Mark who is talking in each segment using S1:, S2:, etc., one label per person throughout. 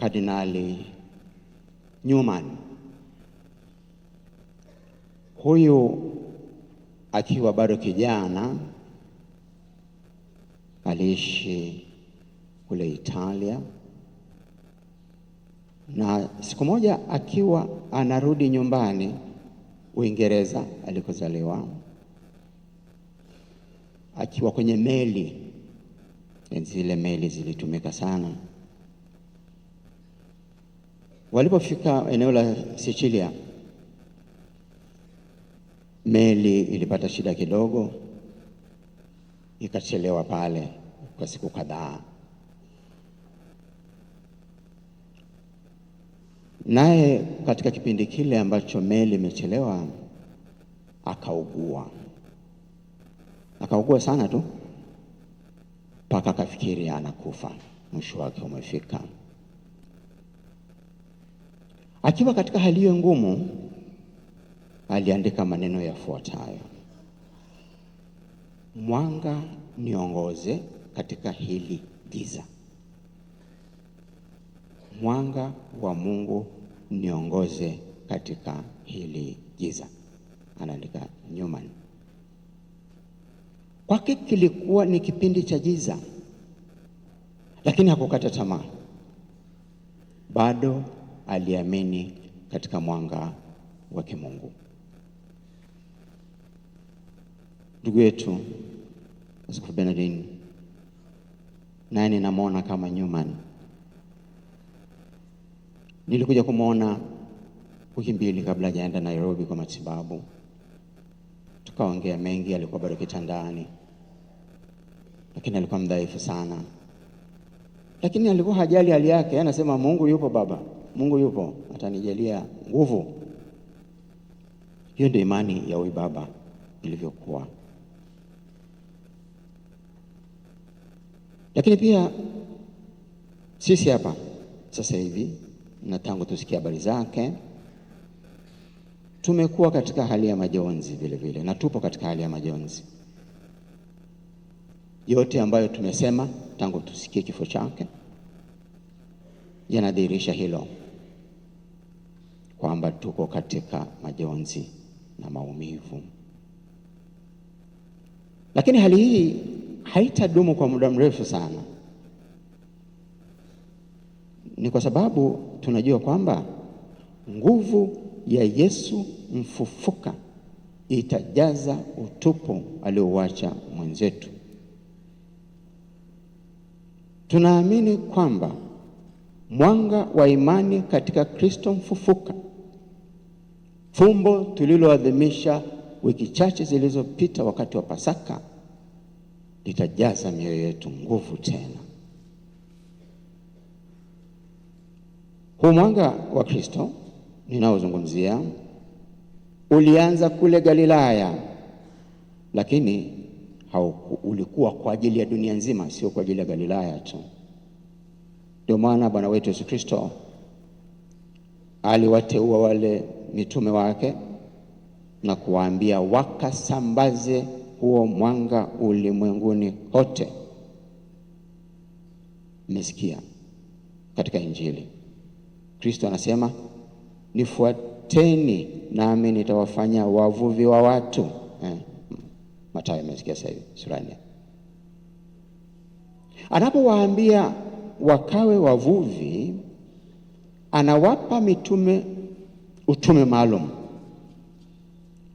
S1: Kardinali Newman. Huyu akiwa bado kijana aliishi kule Italia, na siku moja akiwa anarudi nyumbani Uingereza alikozaliwa, akiwa kwenye meli, zile meli zilitumika sana. Walipofika eneo la Sicilia, meli ilipata shida kidogo, ikachelewa pale kwa siku kadhaa. Naye katika kipindi kile ambacho meli imechelewa, akaugua sana tu, mpaka akafikiri anakufa, mwisho wake umefika. Akiwa katika hali hiyo ngumu, aliandika maneno yafuatayo: mwanga niongoze katika hili giza. Mwanga wa Mungu niongoze katika hili giza, anaandika Newman. Kwake kilikuwa ni kipindi cha giza, lakini hakukata tamaa. Bado aliamini katika mwanga wa kimungu. Ndugu yetu Askofu Bernardin, naye ninamwona kama Newman. Nilikuja kumwona wiki mbili kabla hajaenda Nairobi kwa matibabu. Tukaongea mengi, alikuwa bado kitandani, lakini alikuwa mdhaifu sana. Lakini alikuwa hajali hali yake, anasema Mungu yupo baba, Mungu yupo, atanijalia nguvu. Hiyo ndio imani ya huyu baba ilivyokuwa. Lakini pia sisi hapa sasa hivi, na tangu tusikia habari zake, tumekuwa katika hali ya majonzi vile vile, na tupo katika hali ya majonzi. Yote ambayo tumesema tangu tusikie kifo chake yanadhihirisha hilo, kwamba tuko katika majonzi na maumivu. Lakini hali hii haitadumu kwa muda mrefu sana. Ni kwa sababu tunajua kwamba nguvu ya Yesu mfufuka itajaza utupu aliouacha mwenzetu. Tunaamini kwamba mwanga wa imani katika Kristo mfufuka, fumbo tuliloadhimisha wiki chache zilizopita wakati wa Pasaka, litajaza mioyo yetu nguvu tena. Huu mwanga wa Kristo ninaozungumzia ulianza kule Galilaya, lakini ulikuwa kwa ajili ya dunia nzima, sio kwa ajili ya Galilaya tu. Ndio maana Bwana wetu Yesu Kristo aliwateua wale mitume wake na kuwaambia wakasambaze huo mwanga ulimwenguni kote. Mmesikia katika Injili Kristo anasema, nifuateni nami nitawafanya wavuvi wa watu. Mathayo, mmesikia sasa hivi sura 4. Anapowaambia wakawe wavuvi, anawapa mitume utume maalum,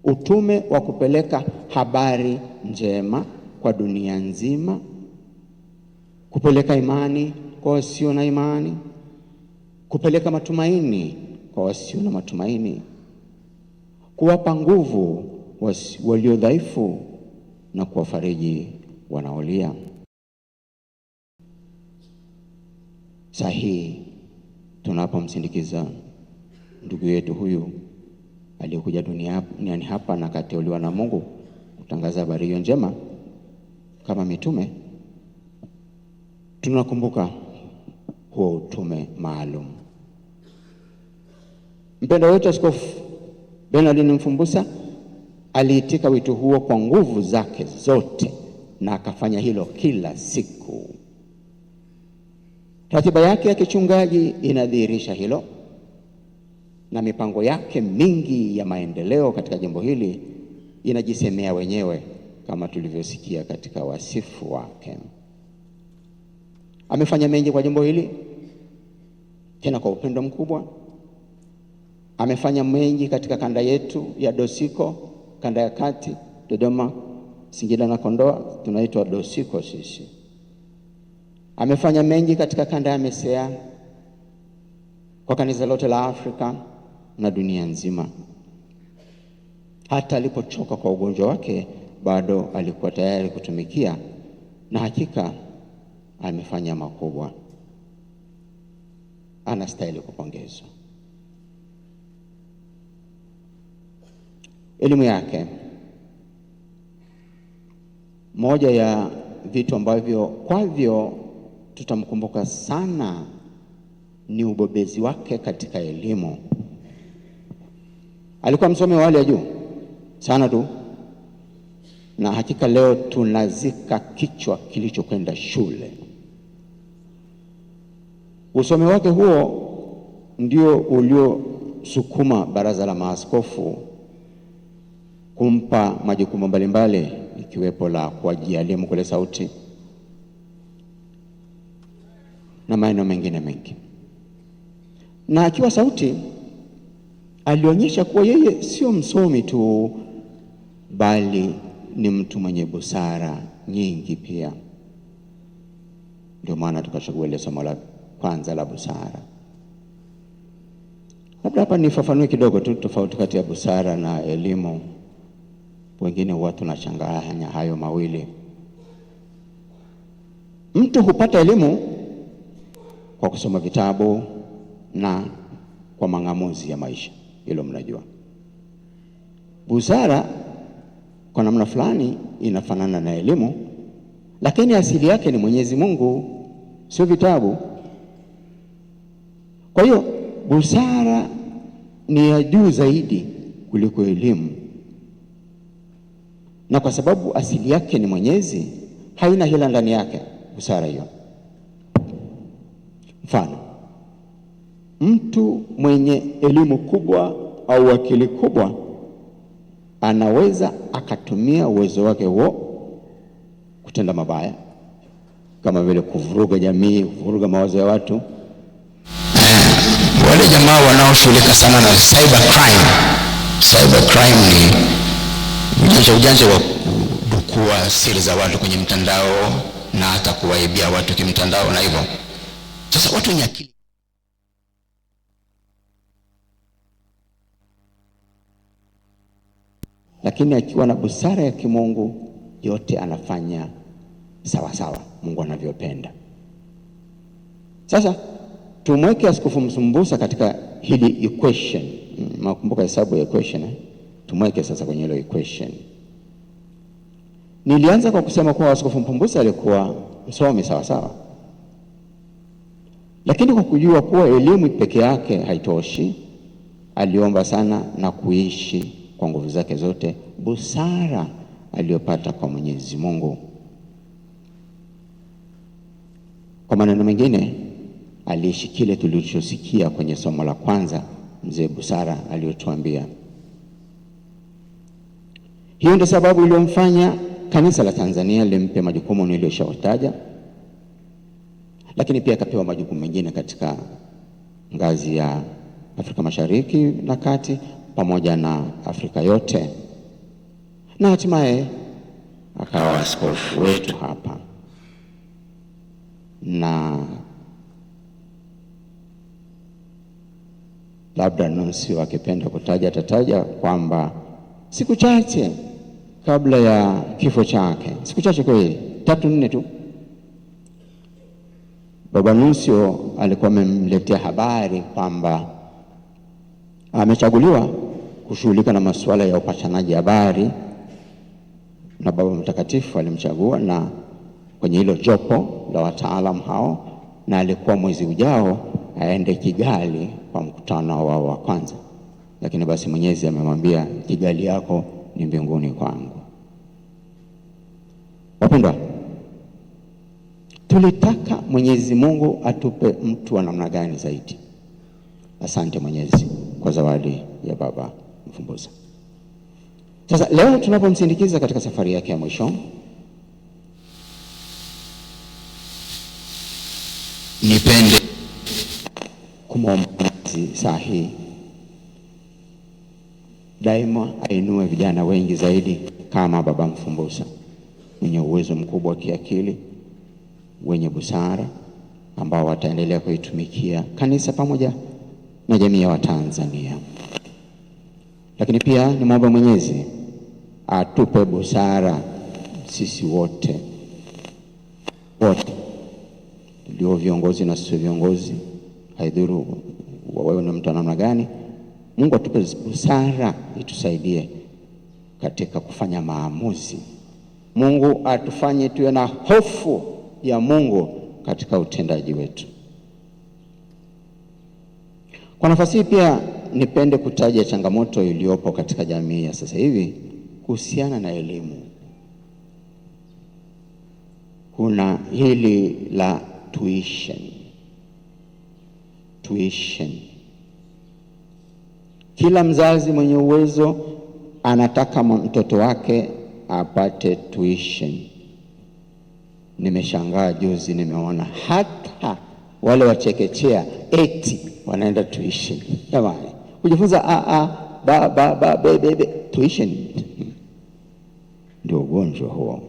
S1: utume wa kupeleka habari njema kwa dunia nzima, kupeleka imani kwa wasio na imani, kupeleka matumaini kwa wasio na matumaini, kuwapa nguvu walio dhaifu na kuwafariji wanaolia. Sahihi tunapomsindikiza ndugu yetu huyu aliyekuja duniani hapa na akateuliwa na Mungu kutangaza habari hiyo njema kama mitume, tunakumbuka huo utume maalum. Mpendwa wetu Askofu Bernardin Mfumbusa aliitika wito huo kwa nguvu zake zote, na akafanya hilo kila siku. Ratiba yake ya kichungaji inadhihirisha hilo, na mipango yake mingi ya maendeleo katika jimbo hili inajisemea wenyewe kama tulivyosikia katika wasifu wake. Amefanya mengi kwa jimbo hili, tena kwa upendo mkubwa. Amefanya mengi katika kanda yetu ya Dosiko, kanda ya kati, Dodoma, Singida na Kondoa, tunaitwa Dosiko sisi. Amefanya mengi katika kanda ya Mesea, kwa kanisa lote la Afrika na dunia nzima. Hata alipochoka kwa ugonjwa wake, bado alikuwa tayari kutumikia, na hakika amefanya makubwa. Anastahili kupongezwa. Elimu yake, moja ya vitu ambavyo kwavyo tutamkumbuka sana ni ubobezi wake katika elimu. Alikuwa msomi wa hali ya juu sana tu, na hakika leo tunazika kichwa kilichokwenda shule. Usomi wake huo ndio uliosukuma Baraza la Maaskofu kumpa majukumu mbalimbali, ikiwepo la kuajia elimu kule Sauti na maeneo mengine mengi. Na akiwa Sauti alionyesha kuwa yeye sio msomi tu, bali ni mtu mwenye busara nyingi pia. Ndio maana tukachagua ile somo la kwanza la busara. Labda hapa nifafanue kidogo tu tofauti kati ya busara na elimu. Wengine huwa tunachanganya hayo mawili. Mtu hupata elimu kwa kusoma vitabu na kwa mang'amuzi ya maisha, hilo mnajua. Busara kwa namna fulani inafanana na elimu, lakini asili yake ni Mwenyezi Mungu, sio vitabu. Kwa hiyo busara ni ya juu zaidi kuliko elimu, na kwa sababu asili yake ni Mwenyezi, haina hila ndani yake busara hiyo. Mfano, mtu mwenye elimu kubwa au akili kubwa anaweza akatumia uwezo wake huo kutenda mabaya, kama vile kuvuruga jamii, kuvuruga mawazo ya watu.
S2: Wale jamaa wanaoshughulika sana na cyber crime ni ujanja wa kudukua siri za watu kwenye mtandao na hata kuwaibia watu kimtandao na hivyo. Sasa watu wenye akili,
S1: lakini akiwa na busara ya kimungu, yote anafanya sawa sawa Mungu anavyopenda. Sasa tumweke Askofu Msumbusa katika hili equation. Mnakumbuka hesabu ya equation Tumweke sasa kwenye hilo equation. Nilianza kwa kusema kuwa Askofu Msumbusa alikuwa msomi sawa sawa, lakini kwa kujua kuwa elimu peke yake haitoshi, aliomba sana na kuishi kwa nguvu zake zote busara aliyopata kwa Mwenyezi Mungu. Kwa maneno mengine, aliishi kile tulichosikia kwenye somo la kwanza mzee Busara aliyotuambia. Hiyo ndio sababu iliyomfanya kanisa la Tanzania limpe majukumu niliyoshataja, lakini pia akapewa majukumu mengine katika ngazi ya Afrika Mashariki na Kati pamoja na Afrika yote, na hatimaye akawa askofu wetu hapa. Na labda nusu wakipenda kutaja atataja kwamba siku chache kabla ya kifo chake, siku chache kweli, 3-4 tu, Baba Nuncio alikuwa amemletea habari kwamba amechaguliwa kushughulika na masuala ya upashanaji habari, na Baba Mtakatifu alimchagua na kwenye hilo jopo la wataalamu hao, na alikuwa mwezi ujao aende Kigali kwa mkutano wao wa kwanza. Lakini basi Mwenyezi amemwambia, Kigali yako ni mbinguni kwangu. Wapendwa, tulitaka Mwenyezi Mungu atupe mtu wa namna gani zaidi. Asante Mwenyezi kwa zawadi ya Baba Mfumbuza. Sasa leo tunapomsindikiza katika safari yake ya mwisho,
S2: nipende
S1: kumwomba saa hii daima ainue vijana wengi zaidi kama Baba Mfumbuza, wenye uwezo mkubwa wa kiakili, wenye busara, ambao wataendelea kuitumikia kanisa pamoja na jamii ya Watanzania. Lakini pia nimwombe Mwenyezi atupe busara sisi wote ndio viongozi na sisi viongozi, haidhuru wewe ni mtu namna gani. Mungu atupe busara itusaidie katika kufanya maamuzi. Mungu atufanye tuwe na hofu ya Mungu katika utendaji wetu. Kwa nafasi hii pia nipende kutaja changamoto iliyopo katika jamii ya sasa hivi kuhusiana na elimu. Kuna hili la tuition. Kila mzazi mwenye uwezo anataka mtoto wake apate tuition. Nimeshangaa juzi nimeona hata wale wachekechea eti wanaenda tuition. Jamani, kujifunza tuition ndio ugonjwa huo.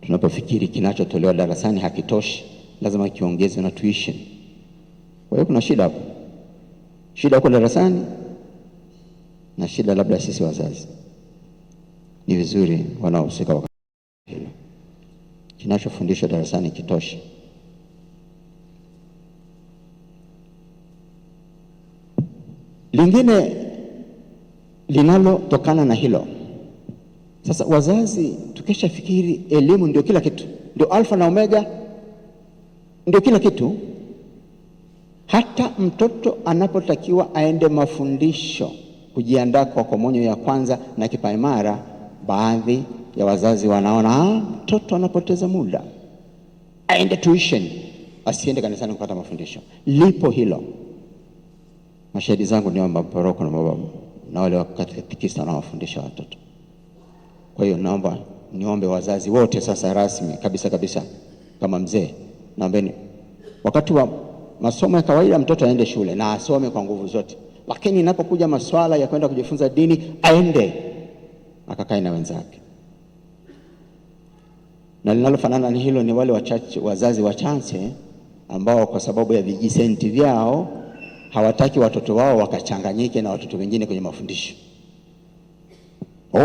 S1: Tunapofikiri kinachotolewa darasani hakitoshi, lazima kiongezwe na tuition. Kwa hiyo kuna shida hapo. Shida huko darasani na shida labda sisi wazazi. Ni vizuri wanaohusika wakati hilo kinachofundishwa darasani kitoshe. Lingine linalotokana na hilo, sasa wazazi tukesha fikiri elimu ndio kila kitu, ndio alfa na omega, ndio kila kitu. Hata mtoto anapotakiwa aende mafundisho kujiandaa kwa komunyo ya kwanza na kipaimara, baadhi ya wazazi wanaona mtoto anapoteza muda, aende tuition, asiende kanisani kupata mafundisho. Lipo hilo. Mashahidi zangu ni wa paroko na mababu na wale wakatekista na wafundisha watoto. Kwa hiyo naomba niombe wazazi wote sasa rasmi kabisa kama mzee, naombeni wakati wa masomo ya kawaida mtoto aende shule na asome kwa nguvu zote, lakini inapokuja masuala ya kwenda kujifunza dini aende akakae na wenzake. Na linalofanana na hilo ni wale wazazi wachache ambao kwa sababu ya vijisenti vyao hawataki watoto wao wakachanganyike na watoto wengine kwenye mafundisho.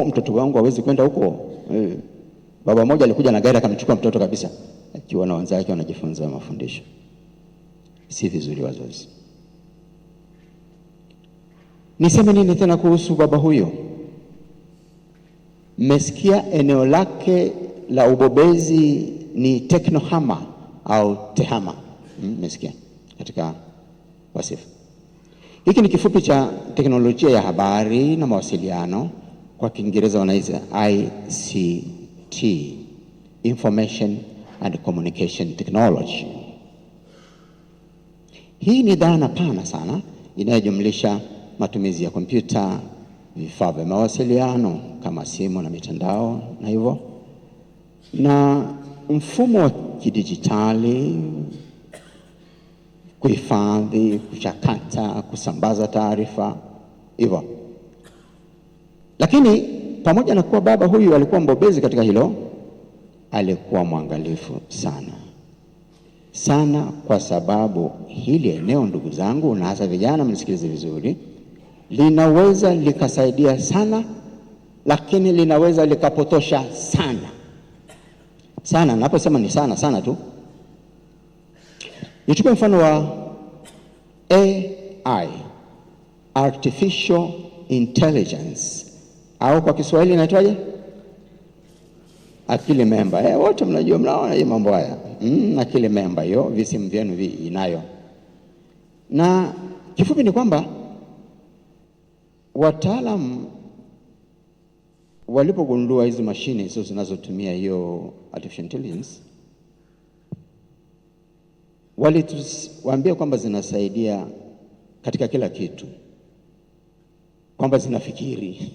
S1: Mtoto wangu hawezi kwenda huko. Baba mmoja alikuja na gari akamchukua mtoto kabisa akiwa na wenzake wanajifunza mafundisho. Si vizuri wazazi. Niseme nini tena kuhusu baba huyo? Mmesikia eneo lake la ubobezi ni teknohama au tehama. Mmesikia katika wasifu. Hiki ni kifupi cha teknolojia ya habari na mawasiliano, kwa Kiingereza wanaita ICT, Information and Communication Technology. Hii ni dhana pana sana inayojumlisha matumizi ya kompyuta, vifaa vya mawasiliano kama simu na mitandao na hivyo, na mfumo wa kidijitali, kuhifadhi, kuchakata, kusambaza taarifa hivyo. Lakini pamoja na kuwa baba huyu alikuwa mbobezi katika hilo, alikuwa mwangalifu sana, kwa sababu hili eneo, ndugu zangu na hasa vijana mnisikilize vizuri, linaweza likasaidia sana, lakini linaweza likapotosha sana. Naposema ni sana tu, nichukue mfano wa AI, Artificial Intelligence, au kwa Kiswahili inaitwaje? Akili memba. Wote mnajua, mnaona hii mambo haya. Akili memba hiyo, visimu vyenu inayo. Na kifupi ni kwamba wataalamu walipogundua hizi mashine hizo zinazotumia hiyo artificial intelligence, walituambia kwamba zinasaidia katika kila kitu, kwamba zinafikiri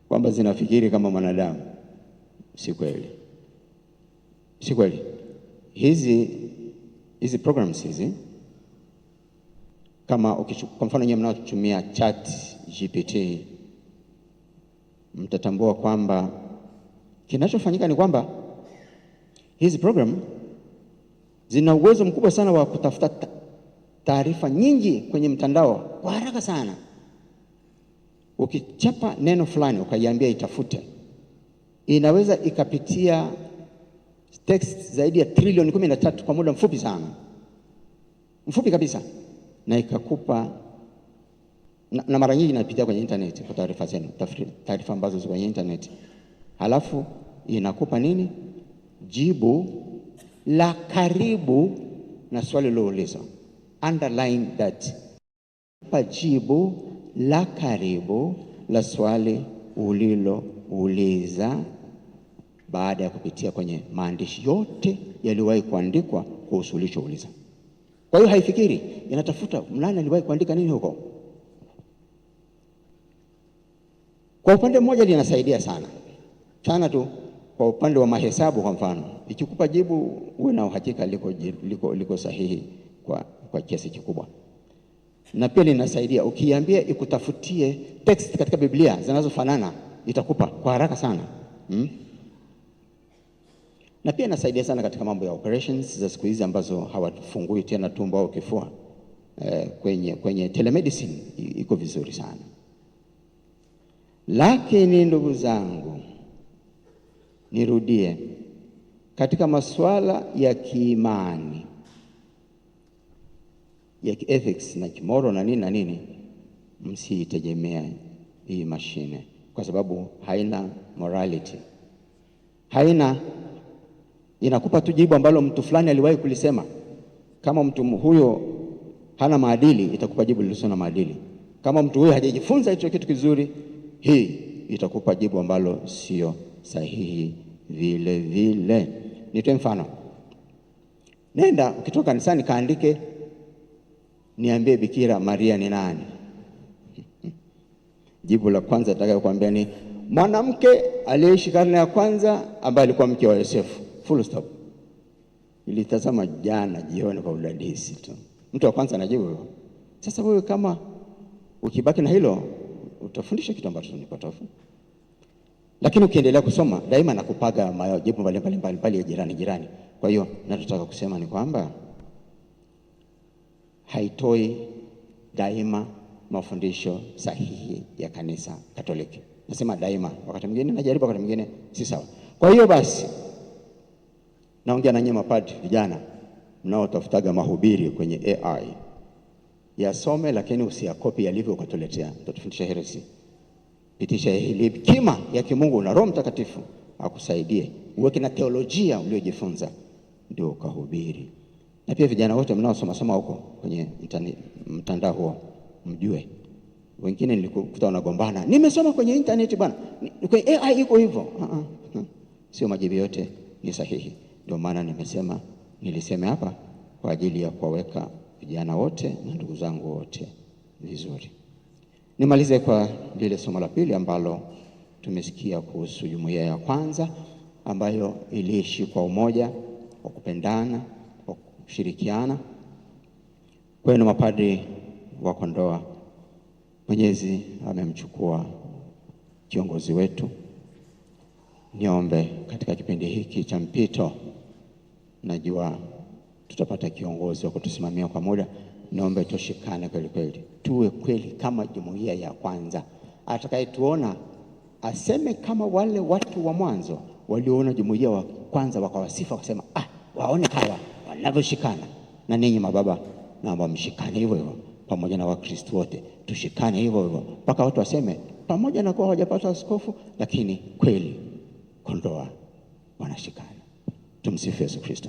S1: kwamba zinafikiri kama mwanadamu. Si kweli, si kweli. Hizi programs hizi, kama kwa mfano nyinyi mnaotumia ChatGPT, mtatambua kwamba kinachofanyika ni kwamba hizi program zina uwezo mkubwa sana wa kutafuta taarifa nyingi kwenye mtandao kwa haraka sana. Ukichapa neno fulani ukaiambia itafute, inaweza ikapitia text zaidi ya trilioni 13 kwa muda mfupi sana, mfupi kabisa, na ikakupa na mara nyingi inapitia kwenye internet kwa taarifa zenu, taarifa ambazo ziko kwenye internet. Halafu inakupa nini? Jibu la karibu na swali lilouliza. Underline that. Jibu la karibu la swali ulilouliza baada ya kupitia kwenye maandishi yote yaliyowahi kuandikwa kuhusu ulichouliza. Kwa hiyo haifikiri, inatafuta mlani aliwahi kuandika nini huko. Kwa upande mmoja linasaidia sana sana tu. Kwa upande wa mahesabu kwa mfano, ikikupa jibu uwe na uhakika liko sahihi kwa kiasi kikubwa. Na pia linasaidia ukiambia ikutafutie text katika Biblia zinazofanana, itakupa kwa haraka sana. Na pia inasaidia sana katika mambo ya operations za siku hizi ambazo hawafungui tena tumbo au kifua. Kwenye telemedicine iko vizuri sana. Lakini ndugu zangu, nirudie, katika masuala ya kiimani, ya ethics na moral na nini, msiitegemea hii mashine, kwa sababu haina morality. Inakupa tu jibu ambalo mtu fulani aliwahi kulisema. Kama mtu huyo hana maadili, itakupa jibu lisilo na maadili. Kama mtu huyo hajajifunza hicho kitu kizuri, hii itakupa jibu ambalo sio sahihi vile vile. Nitoe mfano. Nenda ukitoka kanisani kaandike, niambie Bikira Maria ni nani? Jibu la kwanza atakayokuambia ni mwanamke aliyeishi karne ya kwanza ambaye alikuwa mke wa Yosefu. Full stop. Nilitazama jana jioni kwa udadisi tu. Mtu wa kwanza anajibu hivyo. Sasa wewe kama ukibaki na hilo, utafundisha kitu ambacho ni potofu. Lakini ukiendelea kusoma, daima nakupaga majibu mbalimbali ya jirani. Kwa hiyo nataka kusema ni kwamba haitoi daima mafundisho sahihi ya Kanisa Katoliki. Nasema daima, wakati mwingine najaribu, wakati mwingine si sawa. Kwa hiyo basi, naongea na nyinyi mapadri vijana mnaotafutaga mahubiri kwenye AI. Yasome, lakini usiyakopi yalivyo ukatuletea. Tutafundisha heresi. Pitisha hekima ya kimungu na Roho Mtakatifu akusaidie. Uweke na teolojia uliojifunza ndio ukahubiri. Na pia vijana wote mnaosoma huko kwenye mtandao huo, mjue wengine nilikuta wanagombana, nimesoma kwenye internet bwana, kwenye AI iko hivyo. Sio majibu yote ni sahihi. Ndio maana nilisema hapa kwa ajili ya kuwaweka vijana wote na ndugu zangu wote vizuri. Nimalize kwa lile somo la pili ambalo tumesikia kuhusu jumuiya ya kwanza ambayo iliishi kwa umoja, kwa kupendana, kwa kushirikiana. Kwenu mapadri wa Kondoa, Mwenyezi amemchukua kiongozi wetu. Niombe katika kipindi hiki cha mpito, najua tutapata kiongozi wa kutusimamia kwa muda. Niombe tushikane kweli, tuwe kweli kama jumuiya ya kwanza. Atakayetuona aseme kama wale watu wa mwanzo walioona jumuiya wa kwanza wakawasifa, wakasema waone hawa wanavyoshikana. Na ninyi mababa, naomba mshikane hivyo hivyo pamoja na Wakristo wote, tushikane hivyo hivyo mpaka watu waseme, pamoja na kuwa hawajapata askofu, lakini kweli Kondoa wanashikana. Tumsifu Yesu Kristo.